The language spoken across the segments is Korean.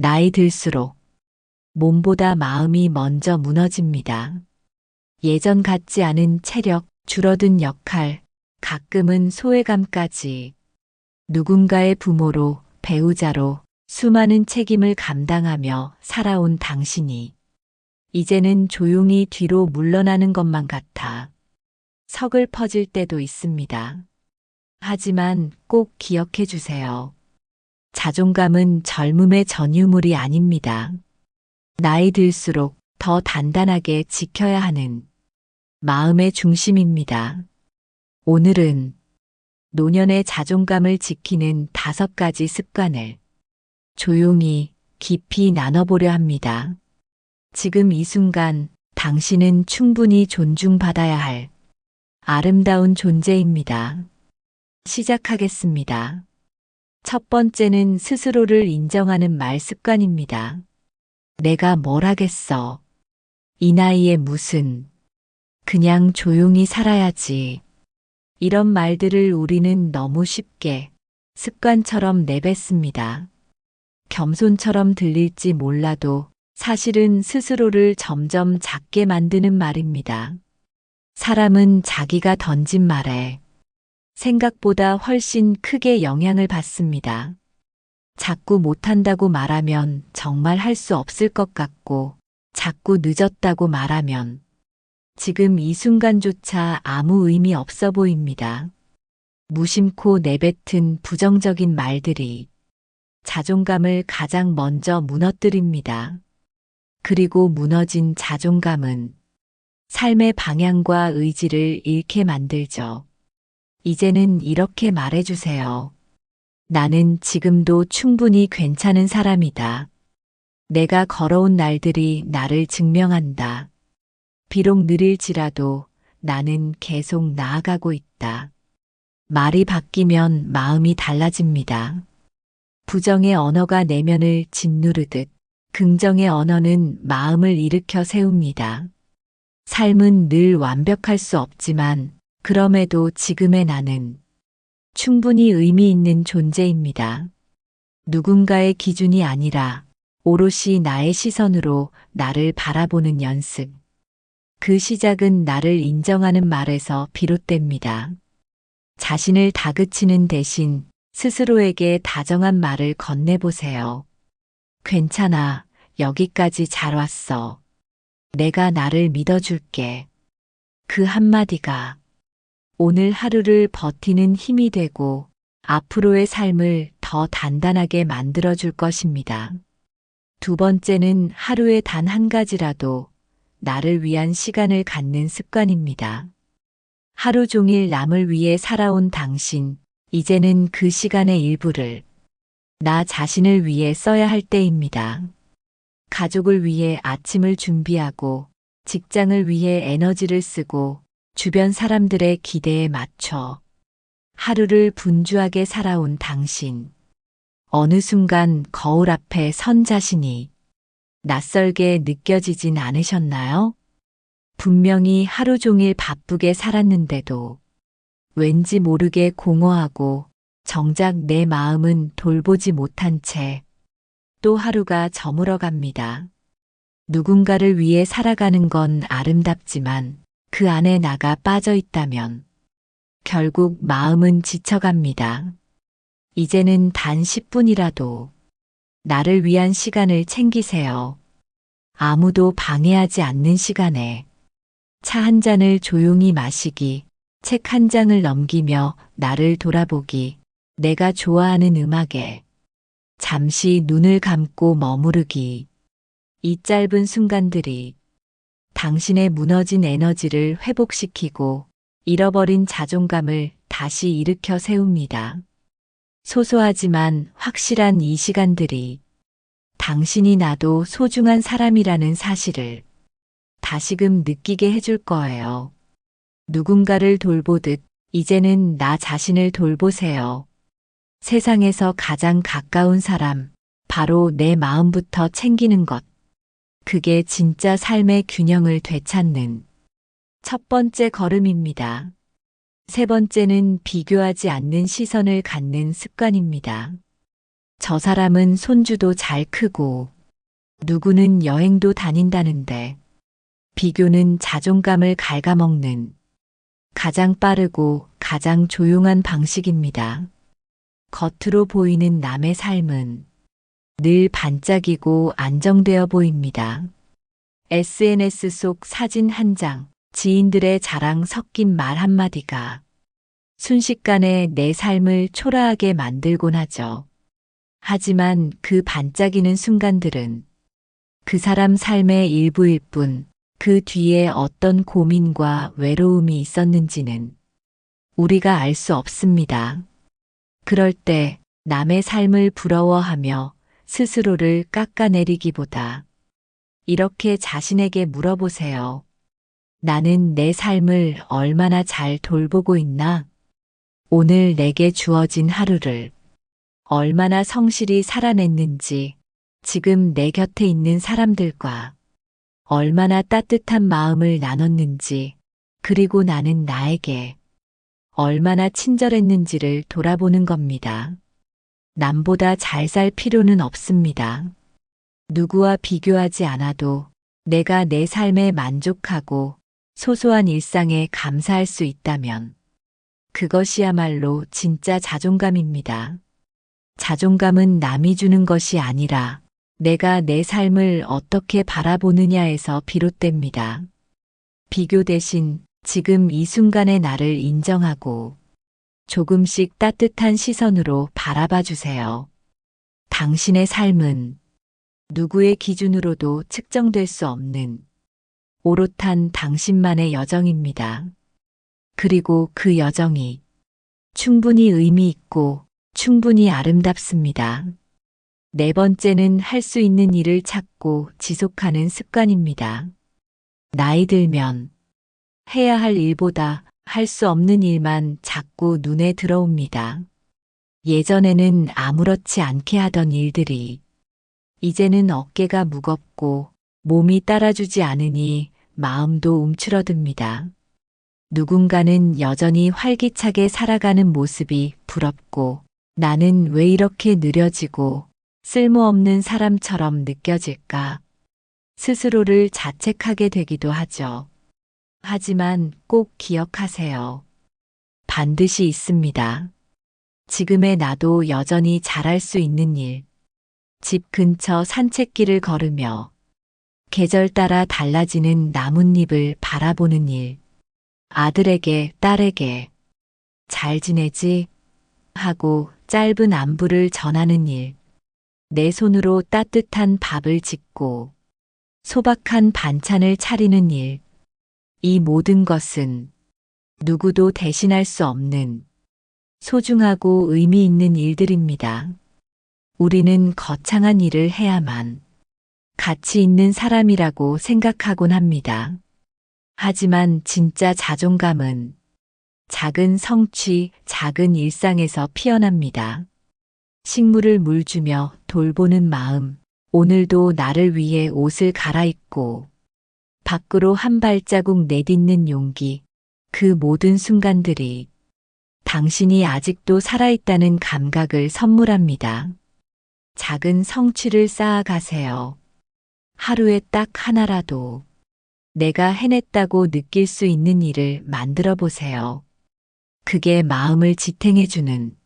나이 들수록 몸보다 마음이 먼저 무너집니다. 예전 같지 않은 체력, 줄어든 역할, 가끔은 소외감까지 누군가의 부모로, 배우자로 수많은 책임을 감당하며 살아온 당신이 이제는 조용히 뒤로 물러나는 것만 같아 서글퍼질 때도 있습니다. 하지만 꼭 기억해 주세요. 자존감은 젊음의 전유물이 아닙니다. 나이 들수록 더 단단하게 지켜야 하는 마음의 중심입니다. 오늘은 노년의 자존감을 지키는 5가지 습관을 조용히 깊이 나눠보려 합니다. 지금 이 순간 당신은 충분히 존중받아야 할 아름다운 존재입니다. 시작하겠습니다. 첫 번째는 스스로를 인정하는 말 습관입니다. 내가 뭘 하겠어. 이 나이에 무슨. 그냥 조용히 살아야지. 이런 말들을 우리는 너무 쉽게 습관처럼 내뱉습니다. 겸손처럼 들릴지 몰라도 사실은 스스로를 점점 작게 만드는 말입니다. 사람은 자기가 던진 말에 생각보다 훨씬 크게 영향을 받습니다. 자꾸 못한다고 말하면 정말 할 수 없을 것 같고, 자꾸 늦었다고 말하면 지금 이 순간조차 아무 의미 없어 보입니다. 무심코 내뱉은 부정적인 말들이 자존감을 가장 먼저 무너뜨립니다. 그리고 무너진 자존감은 삶의 방향과 의지를 잃게 만들죠. 이제는 이렇게 말해주세요. 나는 지금도 충분히 괜찮은 사람이다. 내가 걸어온 날들이 나를 증명한다. 비록 느릴지라도 나는 계속 나아가고 있다. 말이 바뀌면 마음이 달라집니다. 부정의 언어가 내면을 짓누르듯 긍정의 언어는 마음을 일으켜 세웁니다. 삶은 늘 완벽할 수 없지만 그럼에도 지금의 나는 충분히 의미 있는 존재입니다. 누군가의 기준이 아니라 오롯이 나의 시선으로 나를 바라보는 연습. 그 시작은 나를 인정하는 말에서 비롯됩니다. 자신을 다그치는 대신 스스로에게 다정한 말을 건네보세요. 괜찮아, 여기까지 잘 왔어. 내가 나를 믿어줄게. 그 한마디가 오늘 하루를 버티는 힘이 되고 앞으로의 삶을 더 단단하게 만들어줄 것입니다. 두 번째는 하루에 단 한 가지라도 나를 위한 시간을 갖는 습관입니다. 하루 종일 남을 위해 살아온 당신, 이제는 그 시간의 일부를 나 자신을 위해 써야 할 때입니다. 가족을 위해 아침을 준비하고 직장을 위해 에너지를 쓰고 주변 사람들의 기대에 맞춰 하루를 분주하게 살아온 당신. 어느 순간 거울 앞에 선 자신이 낯설게 느껴지진 않으셨나요? 분명히 하루 종일 바쁘게 살았는데도 왠지 모르게 공허하고 정작 내 마음은 돌보지 못한 채 또 하루가 저물어 갑니다. 누군가를 위해 살아가는 건 아름답지만 그 안에 나가 빠져 있다면 결국 마음은 지쳐갑니다. 이제는 단 10분이라도 나를 위한 시간을 챙기세요. 아무도 방해하지 않는 시간에 차 한 잔을 조용히 마시기, 책 한 장을 넘기며 나를 돌아보기, 내가 좋아하는 음악에 잠시 눈을 감고 머무르기. 이 짧은 순간들이 당신의 무너진 에너지를 회복시키고 잃어버린 자존감을 다시 일으켜 세웁니다. 소소하지만 확실한 이 시간들이 당신이 나도 소중한 사람이라는 사실을 다시금 느끼게 해줄 거예요. 누군가를 돌보듯 이제는 나 자신을 돌보세요. 세상에서 가장 가까운 사람, 바로 내 마음부터 챙기는 것. 그게 진짜 삶의 균형을 되찾는 첫 번째 걸음입니다. 세 번째는 비교하지 않는 시선을 갖는 습관입니다. 저 사람은 손주도 잘 크고 누구는 여행도 다닌다는데 비교는 자존감을 갉아먹는 가장 빠르고 가장 조용한 방식입니다. 겉으로 보이는 남의 삶은 늘 반짝이고 안정되어 보입니다. SNS 속 사진 한 장, 지인들의 자랑 섞인 말 한마디가 순식간에 내 삶을 초라하게 만들곤 하죠. 하지만 그 반짝이는 순간들은 그 사람 삶의 일부일 뿐, 그 뒤에 어떤 고민과 외로움이 있었는지는 우리가 알 수 없습니다. 그럴 때 남의 삶을 부러워하며 스스로를 깎아내리기보다 이렇게 자신에게 물어보세요. 나는 내 삶을 얼마나 잘 돌보고 있나? 오늘 내게 주어진 하루를 얼마나 성실히 살아냈는지, 지금 내 곁에 있는 사람들과 얼마나 따뜻한 마음을 나눴는지, 그리고 나는 나에게 얼마나 친절했는지를 돌아보는 겁니다. 남보다 잘 살 필요는 없습니다. 누구와 비교하지 않아도 내가 내 삶에 만족하고 소소한 일상에 감사할 수 있다면 그것이야말로 진짜 자존감입니다. 자존감은 남이 주는 것이 아니라 내가 내 삶을 어떻게 바라보느냐에서 비롯됩니다. 비교 대신 지금 이 순간의 나를 인정하고 조금씩 따뜻한 시선으로 바라봐 주세요. 당신의 삶은 누구의 기준으로도 측정될 수 없는 오롯한 당신만의 여정입니다. 그리고 그 여정이 충분히 의미 있고 충분히 아름답습니다. 네 번째는 할 수 있는 일을 찾고 지속하는 습관입니다. 나이 들면 해야 할 일보다 할 수 없는 일만 자꾸 눈에 들어옵니다. 예전에는 아무렇지 않게 하던 일들이 이제는 어깨가 무겁고 몸이 따라주지 않으니 마음도 움츠러듭니다. 누군가는 여전히 활기차게 살아가는 모습이 부럽고 나는 왜 이렇게 느려지고 쓸모없는 사람처럼 느껴질까? 스스로를 자책하게 되기도 하죠. 하지만 꼭 기억하세요. 반드시 있습니다. 지금의 나도 여전히 잘할 수 있는 일. 집 근처 산책길을 걸으며 계절 따라 달라지는 나뭇잎을 바라보는 일. 아들에게, 딸에게 잘 지내지? 하고 짧은 안부를 전하는 일. 내 손으로 따뜻한 밥을 짓고 소박한 반찬을 차리는 일. 이 모든 것은 누구도 대신할 수 없는 소중하고 의미 있는 일들입니다. 우리는 거창한 일을 해야만 가치 있는 사람이라고 생각하곤 합니다. 하지만 진짜 자존감은 작은 성취, 작은 일상에서 피어납니다. 식물을 물 주며 돌보는 마음, 오늘도 나를 위해 옷을 갈아입고 밖으로 한 발자국 내딛는 용기, 그 모든 순간들이 당신이 아직도 살아있다는 감각을 선물합니다. 작은 성취를 쌓아가세요. 하루에 딱 하나라도 내가 해냈다고 느낄 수 있는 일을 만들어 보세요. 그게 마음을 지탱해주는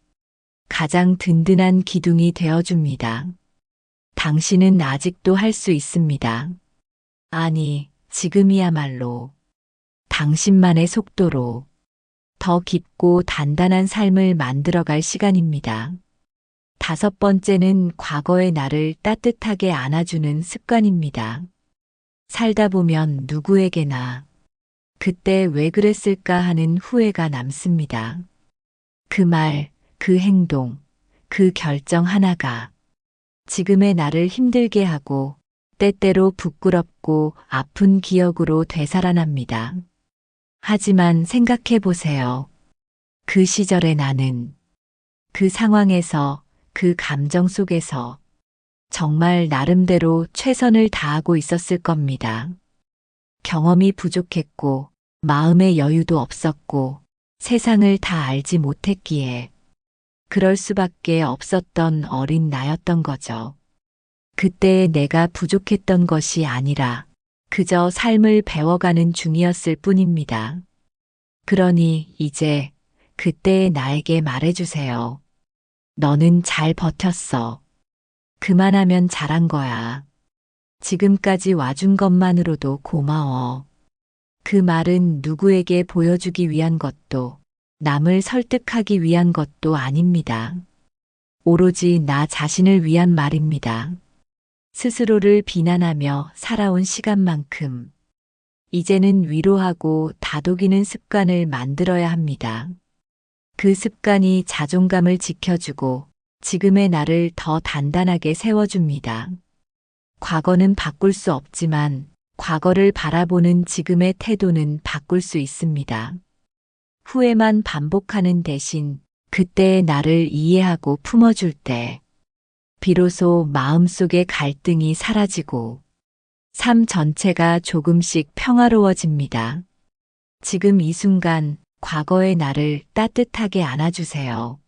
가장 든든한 기둥이 되어줍니다. 당신은 아직도 할 수 있습니다. 아니, 지금이야말로 당신만의 속도로 더 깊고 단단한 삶을 만들어갈 시간입니다. 다섯 번째는 과거의 나를 따뜻하게 안아주는 습관입니다. 살다 보면 누구에게나 그때 왜 그랬을까 하는 후회가 남습니다. 그 말, 그 행동, 그 결정 하나가 지금의 나를 힘들게 하고 때때로 부끄럽고 아픈 기억으로 되살아납니다. 하지만 생각해 보세요. 그 시절의 나는 그 상황에서 그 감정 속에서 정말 나름대로 최선을 다하고 있었을 겁니다. 경험이 부족했고 마음의 여유도 없었고 세상을 다 알지 못했기에 그럴 수밖에 없었던 어린 나였던 거죠. 그때 내가 부족했던 것이 아니라 그저 삶을 배워가는 중이었을 뿐입니다. 그러니 이제 그때의 나에게 말해주세요. 너는 잘 버텼어. 그만하면 잘한 거야. 지금까지 와준 것만으로도 고마워. 그 말은 누구에게 보여주기 위한 것도 남을 설득하기 위한 것도 아닙니다. 오로지 나 자신을 위한 말입니다. 스스로를 비난하며 살아온 시간만큼 이제는 위로하고 다독이는 습관을 만들어야 합니다. 그 습관이 자존감을 지켜주고 지금의 나를 더 단단하게 세워줍니다. 과거는 바꿀 수 없지만 과거를 바라보는 지금의 태도는 바꿀 수 있습니다. 후회만 반복하는 대신 그때의 나를 이해하고 품어줄 때 비로소 마음속의 갈등이 사라지고 삶 전체가 조금씩 평화로워집니다. 지금 이 순간 과거의 나를 따뜻하게 안아주세요.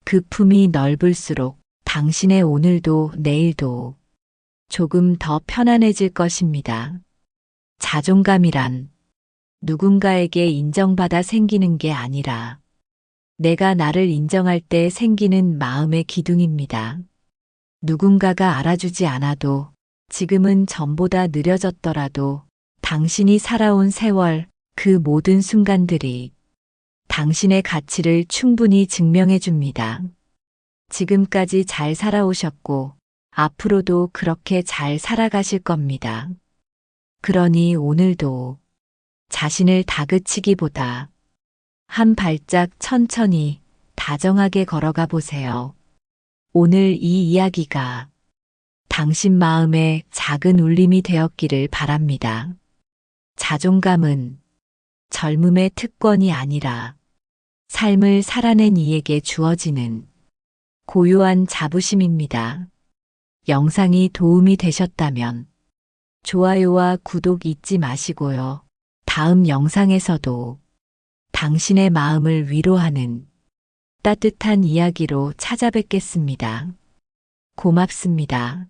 그 품이 넓을수록 당신의 오늘도 내일도 조금 더 편안해질 것입니다. 자존감이란 누군가에게 인정받아 생기는 게 아니라 내가 나를 인정할 때 생기는 마음의 기둥입니다. 누군가가 알아주지 않아도 지금은 전보다 느려졌더라도 당신이 살아온 세월, 그 모든 순간들이 당신의 가치를 충분히 증명해 줍니다. 지금까지 잘 살아오셨고 앞으로도 그렇게 잘 살아가실 겁니다. 그러니 오늘도 자신을 다그치기보다 한 발짝 천천히 다정하게 걸어가 보세요. 오늘 이 이야기가 당신 마음에 작은 울림이 되었기를 바랍니다. 자존감은 젊음의 특권이 아니라 삶을 살아낸 이에게 주어지는 고유한 자부심입니다. 영상이 도움이 되셨다면 좋아요와 구독 잊지 마시고요. 다음 영상에서도 당신의 마음을 위로하는 따뜻한 이야기로 찾아뵙겠습니다. 고맙습니다.